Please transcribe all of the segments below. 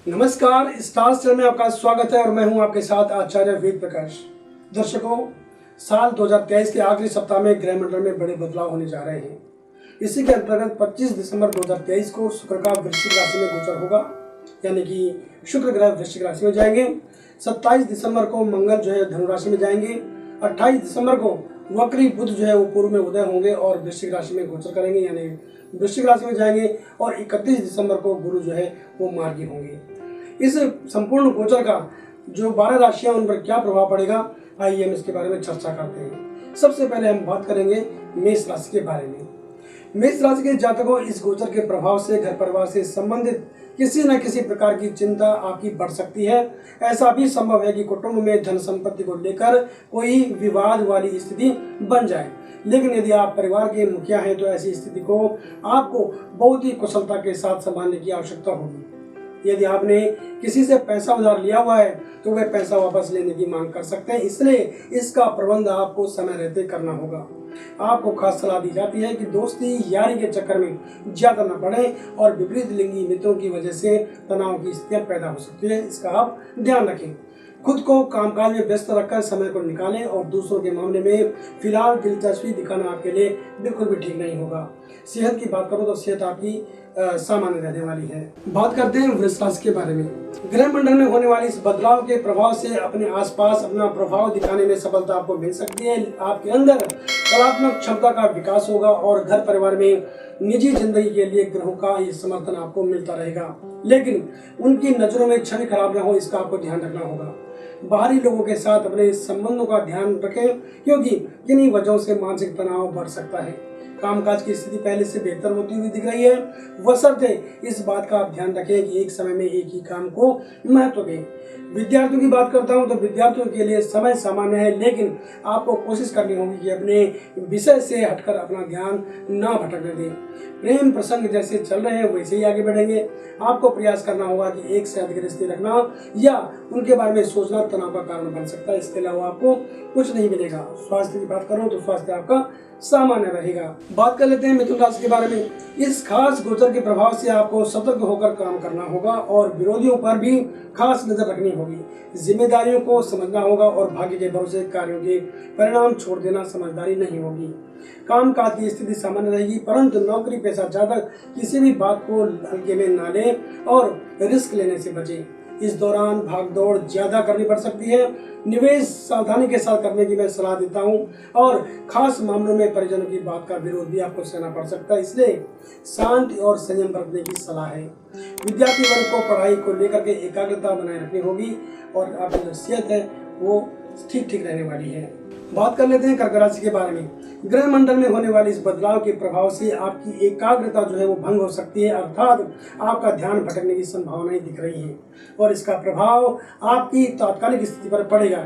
नमस्कार, star channel में आपका स्वागत है और मैं हूं आपके साथ आचार्य वेद प्रकाश। दर्शकों, साल 2023 के आखिरी सप्ताह में ग्रह मंडल में बड़े बदलाव होने जा रहे हैं। इसी के अंतर्गत 25 दिसंबर 2023 को शुक्र का वृश्चिक राशि में गोचर होगा, यानी कि शुक्र ग्रह वृश्चिक राशि में जाएंगे। 27 दिसंबर को मंगल जो है धनु राशि में जाएंगे। 28 दिसंबर को वक्री बुध जो है वो पूर्व में उदय होंगे और वृश्चिक राशि में गोचर करेंगे, यानी वृश्चिक राशि में जाएंगे। और 31 दिसंबर को गुरु जो है वो मार्गी होंगे। इस संपूर्ण गोचर का जो 12 राशियां उन पर क्या प्रभाव पड़ेगा, आइए हम इसके बारे में चर्चा करते हैं। सबसे पहले हम बात करेंगे मेष राशि के बारे में। मेष राशि के जातकों, इस गोचर के प्रभाव से घर परिवार से संबंधित किसी न किसी प्रकार की चिंता आपकी बढ़ सकती है। ऐसा भी संभव है कि कुटुंब में धन संपत्ति को लेकर कोई विवाद वाली स्थिति बन जाए। लेकिन यदि आप परिवार के मुखिया हैं तो ऐसी स्थिति को आपको बहुत ही कुशलता के साथ संभालने की आवश्यकता होगी। यदि आपने किसी से पैसा उधार लिया हुआ है तो वह पैसा वापस लेने की मांग कर सकते हैं, इसलिए इसका प्रबंध आपको समय रहते करना होगा। आपको खास सलाह दी जाती है कि दोस्ती यारी के चक्कर में ज्यादा न पड़े और विपरीत लिंगी मित्रों की वजह से तनाव की स्थितियां पैदा हो सकती है, इसका आप ध्यान रखें। खुद को कामकाज में व्यस्त रखकर समय को निकालें और दूसरों के मामले में फिलहाल दिलचस्पी दिखाना आपके लिए बिल्कुल भी ठीक नहीं होगा। सेहत की बात करूं तो सेहत आपकी सामान्य रहने वाली है। बात करते हैं वृश्चिक राशि के बारे में। ग्रह मंडल में होने वाली इस बदलाव के प्रभाव से अपने आसपास अपना प्रभाव दिखाने में सफलता आपको मिल सकती है। आपके अंदर कलात्मक क्षमता का विकास होगा और घर परिवार में निजी जिंदगी के लिए ग्रहों का ये समर्थन आपको मिलता रहेगा, लेकिन उनकी नजरों में छवि खराब न हो, इसका आपको ध्यान रखना होगा। बाहरी लोगों के साथ अपने संबंधों का ध्यान रखें, क्योंकि किन्हीं वजहों से मानसिक तनाव बढ़ सकता है। कामकाज की स्थिति पहले से बेहतर होती हुई दिख रही है, बशर्ते इस बात का आप ध्यान रखें कि एक समय में एक ही काम को महत्व दें। विद्यार्थियों की बात करता हूं तो विद्यार्थियों के लिए समय सामान्य है, लेकिन आपको कोशिश करनी होगी कि अपने विषय से हटकर अपना ध्यान ना भटकने दें। प्रेम प्रसंग जैसे चल रहे हैं वैसे ही आगे बढ़ेंगे। आपको प्रयास करना होगा कि एक से अधिक रिश्ते रखना या उनके बारे में सोचना तनाव का कारण बन सकता है, इसके अलावा आपको कुछ नहीं मिलेगा। स्वास्थ्य की बात करूं तो स्वास्थ्य आपका सामान्य रहेगा। बात कर लेते हैं मिथुन राशि के बारे में। इस खास गोचर के प्रभाव से आपको सतर्क होकर काम करना होगा और विरोधियों पर भी खास नजर रखनी होगी। जिम्मेदारियों को समझना होगा और भाग्य के भरोसे कार्यों के परिणाम छोड़ देना समझदारी नहीं होगी। कामकाज की स्थिति सामान्य रहेगी, परंतु नौकरी पेशा जातक किसी भी बात को हल्के में ना लें और रिस्क लेने से बचें। इस दौरान भागदौड़ ज्यादा करनी पड़ सकती है। निवेश सावधानी के साथ करने की मैं सलाह देता हूं और खास मामलों में परिजनों की बात का विरोध भी आपको सहना पड़ सकता है, इसलिए शांति और संयम बरतने की सलाह है। विद्यार्थी वर्ग को पढ़ाई को लेकर के एकाग्रता बनाए रखनी होगी और आपकी जो सेहत है वो ठीक रहने वाली है। बात कर लेते हैं कर्क राशि के बारे में। ग्रह मंडल में होने वाले इस बदलाव के प्रभाव से आपकी एकाग्रता जो है वो भंग हो सकती है, अर्थात आपका ध्यान भटकने की संभावनाएं दिख रही हैं और इसका प्रभाव आपकी तात्कालिक स्थिति पर पड़ेगा।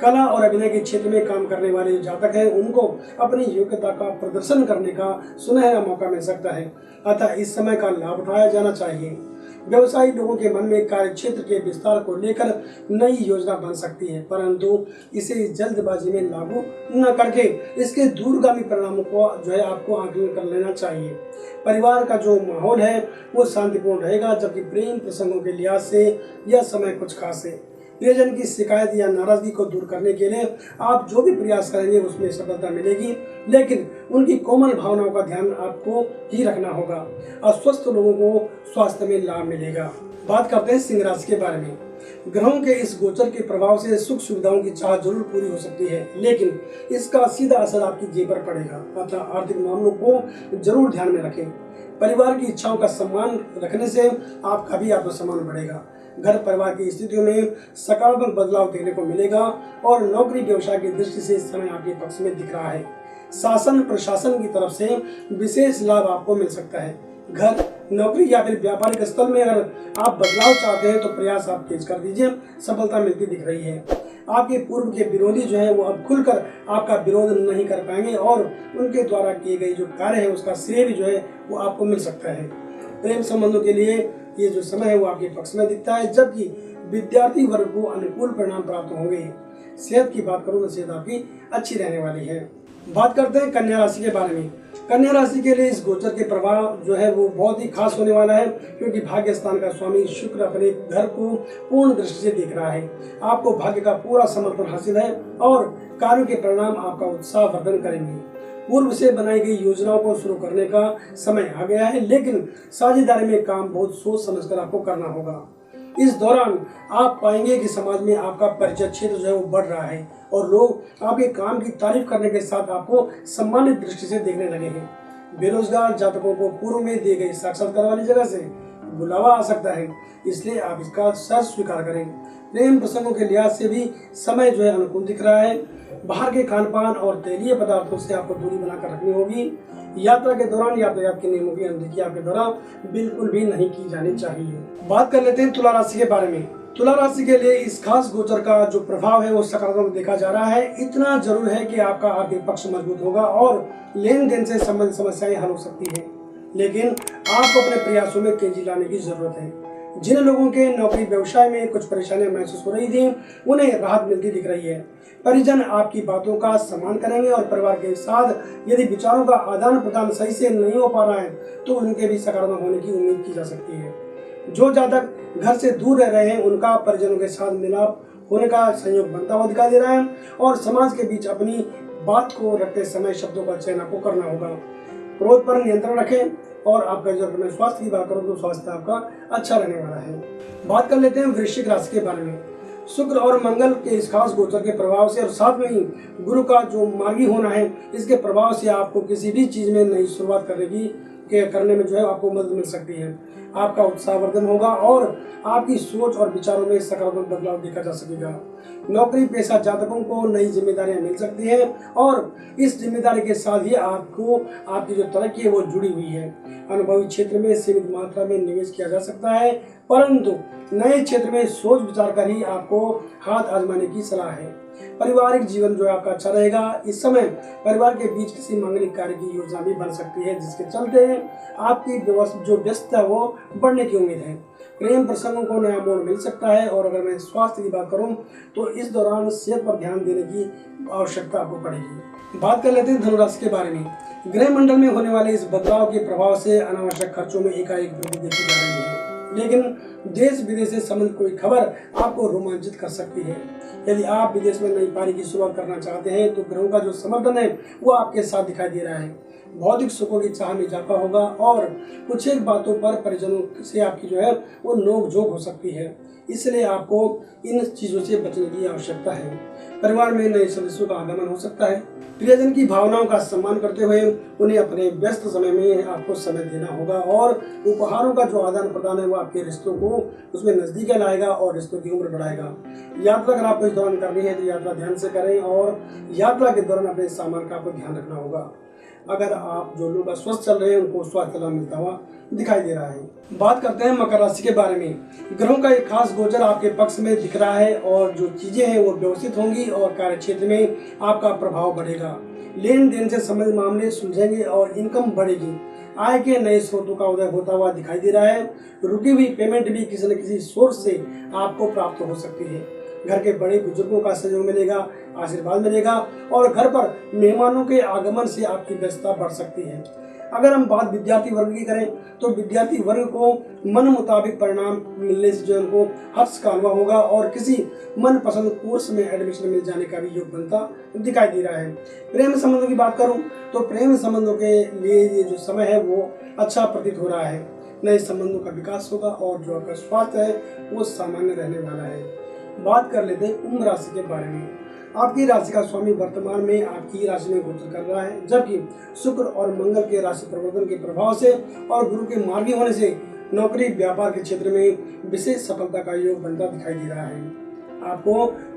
कला और अभिनय के क्षेत्र में काम करने वाले जो जातक हैं उनको अपनी योग्यता का प्रदर्शन करने का सुनहरा मौका मिल सकता है, अतः इस समय का लाभ उठाया जाना चाहिए। व्यवसायी लोगों के मन में कार्य क्षेत्र के विस्तार को लेकर नई योजना बन सकती है, परंतु इसे जल्दबाजी में लागू न करके इसके दूरगामी परिणामों को जो है आपको आकलन कर लेना चाहिए। परिवार का जो माहौल है वो शांतिपूर्ण रहेगा, जबकि प्रेम प्रसंगों के लिहाज से यह समय कुछ खास है। प्रियजन की शिकायत या नाराजगी को दूर करने के लिए आप जो भी प्रयास करेंगे उसमें सफलता मिलेगी, लेकिन उनकी कोमल भावनाओं का ध्यान आपको ही रखना होगा। अस्वस्थ लोगों को स्वास्थ्य में लाभ मिलेगा। बात करते हैं सिंह राशि के बारे में। ग्रहों के इस गोचर के प्रभाव से सुख सुविधाओं की चाह जरूर पूरी हो सकती है, लेकिन इसका सीधा असर आपकी जेब पर पड़ेगा, अतः आर्थिक मामलों को जरूर ध्यान में रखें। परिवार की इच्छाओं का सम्मान रखने से आपका भी आत्मसम्मान बढ़ेगा। घर परिवार की स्थितियों में सकारात्मक बदलाव देखने को मिलेगा और नौकरी व्यवसाय की दृष्टि से इस समय आपके पक्ष में दिख रहा है। शासन प्रशासन की तरफ से विशेष लाभ आपको मिल सकता है। घर, नौकरी या फिर व्यापारिक स्थल में अगर आप बदलाव चाहते हैं तो प्रयास आप तेज कर दीजिए, सफलता मिलती दिख रही है। आपके पूर्व के विरोधी जो है वो अब खुलकर आपका विरोध नहीं कर पाएंगे और उनके द्वारा किए गए जो कार्य है उसका श्रेय भी जो है वो आपको मिल सकता है। प्रेम संबंधों के लिए ये जो समय है वो आपके पक्ष में दिखता है, जबकि विद्यार्थी वर्ग को अनुकूल परिणाम प्राप्त होंगे। सेहत की बात करूँ तो सेहत आपकी अच्छी रहने वाली है। बात करते हैं कन्या राशि के बारे में। कन्या राशि के लिए इस गोचर के प्रभाव जो है वो बहुत ही खास होने वाला है, क्योंकि भाग्य स्थान का स्वामी शुक्र अपने घर को पूर्ण दृष्टि से देख रहा है। आपको भाग्य का पूरा समर्थन हासिल है और कार्यों के परिणाम आपका उत्साह वर्धन करेंगे। पूर्व से बनाई गई योजनाओं को शुरू करने का समय आ गया है, लेकिन साझेदारी में काम बहुत सोच समझकर आपको करना होगा। इस दौरान आप पाएंगे कि समाज में आपका परिचय क्षेत्र जो है वो बढ़ रहा है और लोग आपके काम की तारीफ करने के साथ आपको सम्मानित दृष्टि से देखने लगे हैं। बेरोजगार जातकों को पूर्व में दिए गए साक्षात्कार वाली जगह से बुलावा आ सकता है, इसलिए आप इसका सर स्वीकार करें। प्रेम प्रसंगों के लिहाज से भी समय जो है अनुकूल दिख रहा है। बाहर के खान पान और तेलीय पदार्थों से आपको दूरी बनाकर रखनी होगी। यात्रा के दौरान यातायात के नियमों की अनदेखी आपके द्वारा बिल्कुल भी नहीं की जानी चाहिए। बात कर लेते हैं तुला राशि के बारे में। तुला राशि के लिए इस खास गोचर का जो प्रभाव है वो सकारात्मक देखा जा रहा है। इतना जरूर है कि आपका आर्थिक पक्ष मजबूत होगा और लेन देन से संबंधित समस्याएं हल हो सकती है, लेकिन आपको अपने प्रयासों में तेजी लाने की जरूरत है। जिन लोगों के नौकरी व्यवसाय में कुछ परेशानियां महसूस हो रही थी, उन्हें राहत मिलती दिख रही है। परिजन आपकी बातों का सम्मान करेंगे और परिवार के साथ यदि विचारों का आदान प्रदान सही से नहीं हो पा रहा है तो उनके भी सकारात्मक होने की उम्मीद की जा सकती है। जो जातक घर से दूर रह रहे हैं उनका परिजनों के साथ मिलाप होने का संयोग बनता हुआ दिखाई दे रहा है और समाज के बीच अपनी बात को रखते समय शब्दों का चयन आपको करना होगा। क्रोध पर नियंत्रण रखें और आपका जो मैं स्वास्थ्य की बात करूं तो स्वास्थ्य आपका अच्छा रहने वाला है। बात कर लेते हैं वृश्चिक राशि के बारे में। शुक्र और मंगल के इस खास गोचर के प्रभाव से और साथ में ही गुरु का जो मार्गी होना है, इसके प्रभाव से आपको किसी भी चीज में नई शुरुआत करने में जो है आपको मदद मिल सकती है। आपका उत्साहवर्धन होगा और आपकी सोच और विचारों में सकारात्मक बदलाव देखा जा सकेगा। नौकरी पेशा जातकों को नई जिम्मेदारियां मिल सकती हैं और इस जिम्मेदारी के साथ ही आपको आपकी जो तरक्की है वो जुड़ी हुई है। अनुभवी क्षेत्र में सीमित मात्रा में निवेश किया जा सकता है, परंतु नए क्षेत्र में सोच विचार कर ही आपको हाथ आजमाने की सलाह है। पारिवारिक जीवन जो है आपका अच्छा रहेगा। इस समय परिवार के बीच किसी मांगलिक कार्य की योजना भी बन सकती है, जिसके चलते आपकी जो व्यस्तता है वो बढ़ने की उम्मीद है। प्रेम प्रसंगों को नया मोड़ मिल सकता है और अगर मैं स्वास्थ्य की बात करूं तो इस दौरान सेहत पर ध्यान देने की आवश्यकता आपको पड़ेगी। बात कर लेते हैं धनुराशि के बारे में। गृह मंडल में होने वाले इस बदलाव के प्रभाव से अनावश्यक खर्चों में एकाएक वृद्धि देखी जा रही है, लेकिन देश विदेश से संबंधित कोई खबर आपको रोमांचित कर सकती है। यदि आप विदेश में नई पारी की शुरुआत करना चाहते हैं तो ग्रहों का जो समर्थन है वो आपके साथ दिखाई दे रहा है। भौतिक सुखों की चाह में इजाफा होगा और कुछ एक बातों पर परिजनों से आपकी जो है वो नोक झोंक हो सकती है, इसलिए आपको इन चीजों से बचने की आवश्यकता है। परिवार में नए सदस्यों का आगमन हो सकता है। प्रियजन की भावनाओं का सम्मान करते हुए उन्हें अपने व्यस्त समय में आपको समय देना होगा और उपहारों का जो आदान प्रदान है वो आपके रिश्तों को उसमें नजदीक लाएगा और रिश्तों की उम्र बढ़ाएगा। यात्रा अगर आपको इस दौरान करनी है तो यात्रा ध्यान से करें और यात्रा के दौरान अपने सामान का आपको ध्यान रखना होगा। अगर आप जो लोग अस्वस्थ चल रहे हैं उनको स्वास्थ्य लाभ मिलता हुआ दिखाई दे रहा है। बात करते हैं मकर राशि के बारे में। ग्रहों का एक खास गोचर आपके पक्ष में दिख रहा है और जो चीजें हैं वो व्यवस्थित होंगी और कार्य क्षेत्र में आपका प्रभाव बढ़ेगा। लेन देन से संबंधित मामले सुलझेंगे और इनकम बढ़ेगी। आय के नए स्रोतों का उदय होता हुआ दिखाई दे रहा है। रुकी हुई पेमेंट भी किसी न किसी सोर्स से आपको प्राप्त हो सकती है। घर के बड़े बुजुर्गों का सहयोग मिलेगा, आशीर्वाद मिलेगा और घर पर मेहमानों के आगमन से आपकी व्यस्तता बढ़ सकती है। अगर हम बात विद्यार्थी वर्ग की करें तो विद्यार्थी वर्ग को मन मुताबिक परिणाम मिलने से जो उनको हर्ष का अनुभव होगा और किसी मनपसंद कोर्स में एडमिशन मिल जाने का भी योग बनता दिखाई दे रहा है। प्रेम संबंधों की बात करूं तो प्रेम संबंधों के लिए ये जो समय है वो अच्छा प्रतीत हो रहा है। नए संबंधों का विकास होगा और जो आपका स्वास्थ्य है वो सामान्य रहने वाला है। बात कर लेते हैं कुंभ राशि के बारे में। आपकी राशि का स्वामी वर्तमान में आपकी राशि में गोचर कर रहा है, जबकि शुक्र और मंगल के राशि परिवर्तन के प्रभाव से और गुरु के मार्गी होने से नौकरी व्यापार के क्षेत्र में विशेष सफलता का योग बनता दिखाई दे रहा है। आपको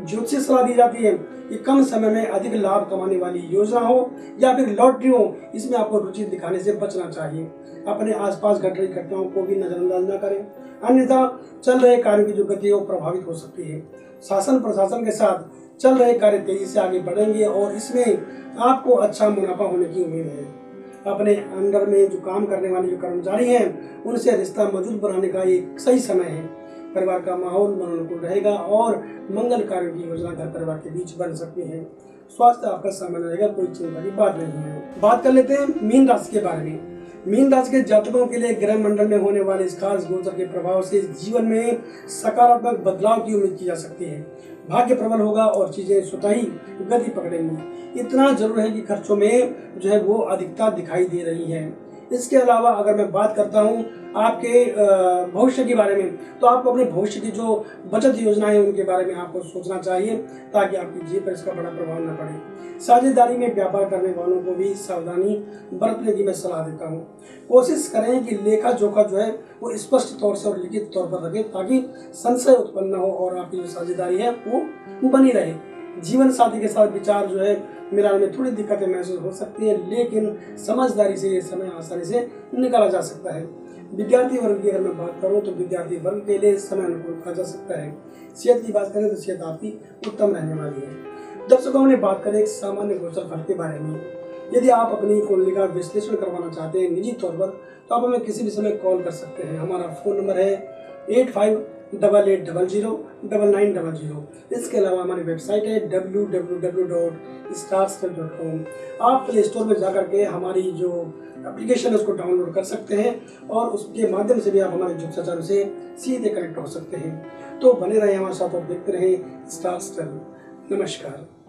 ज्योतिष सलाह दी जाती है कि कम समय में अधिक लाभ कमाने वाली योजना हो या फिर लॉटरी हो, इसमें आपको रुचि दिखाने से बचना चाहिए। अपने आसपास घट रही घटनाओं को भी नजरअंदाज न करें, अन्यथा चल रहे कार्यों की जो गति है वो प्रभावित हो सकती है। शासन प्रशासन के साथ चल रहे कार्य तेजी से आगे बढ़ेंगे और इसमें आपको अच्छा मुनाफा होने की उम्मीद है। अपने अंडर में जो काम करने वाले जो कर्मचारी हैं उनसे रिश्ता मजबूत बनाने का एक सही समय है। परिवार का माहौल अनुकूल रहेगा और मंगल कार्यों की योजना घर परिवार के बीच बन सकती है। स्वास्थ्य आपका सामान्य रहेगा, कोई चिंता की बात नहीं है। बात कर लेते हैं मीन राशि के बारे में। मीन राशि के जातकों के लिए ग्रह मंडल में होने वाले इस खास गोचर के प्रभाव से जीवन में सकारात्मक बदलाव की उम्मीद की जा सकती है। भाग्य प्रबल होगा और चीजें स्वतः ही गति पकड़ेंगी। इतना जरूर है कि खर्चों में जो है वो अधिकता दिखाई दे रही है। इसके अलावा अगर मैं बात करता हूँ आपके भविष्य के बारे में, तो आपको अपने भविष्य की जो बचत योजनाएं हैं उनके बारे में आपको सोचना चाहिए, ताकि आपकी जेब पर इसका बड़ा प्रभाव न पड़े। साझेदारी में व्यापार करने वालों को भी सावधानी बरतने की मैं सलाह देता हूँ। कोशिश करें कि लेखा जोखा जो है वो स्पष्ट तौर से और लिखित तौर पर रखें, ताकि संशय उत्पन्न न हो और आपकी जो साझेदारी है वो बनी रहे। जीवन साथी के साथ विचार जो है मिलाने में थोड़ी दिक्कतें महसूस हो सकती है, लेकिन समझदारी से ये समय आसानी से निकाला जा सकता है। विद्यार्थी वर्ग की अगर मैं बात करूं तो विद्यार्थी वर्ग के लिए समय अनुकूल कहा जा सकता है। सेहत की बात करें तो सेहत आपकी उत्तम रहने वाली है। दर्शकों ने बात करें एक सामान्य गोचर फल के बारे में। यदि आप अपनी कुंडली का विश्लेषण करवाना चाहते हैं निजी तौर पर, तो आप हमें किसी भी समय कॉल कर सकते हैं। हमारा फोन नंबर है 8588009900। इसके अलावा हमारी वेबसाइट है www.starstell.com। आप प्ले स्टोर में जाकर के हमारी जो एप्लीकेशन है उसको डाउनलोड कर सकते हैं और उसके माध्यम से भी आप हमारे ज्योतिष आचार्य से सीधे कनेक्ट हो सकते हैं। तो बने रहें हमारे साथ और देखते रहें स्टार स्टेल। नमस्कार।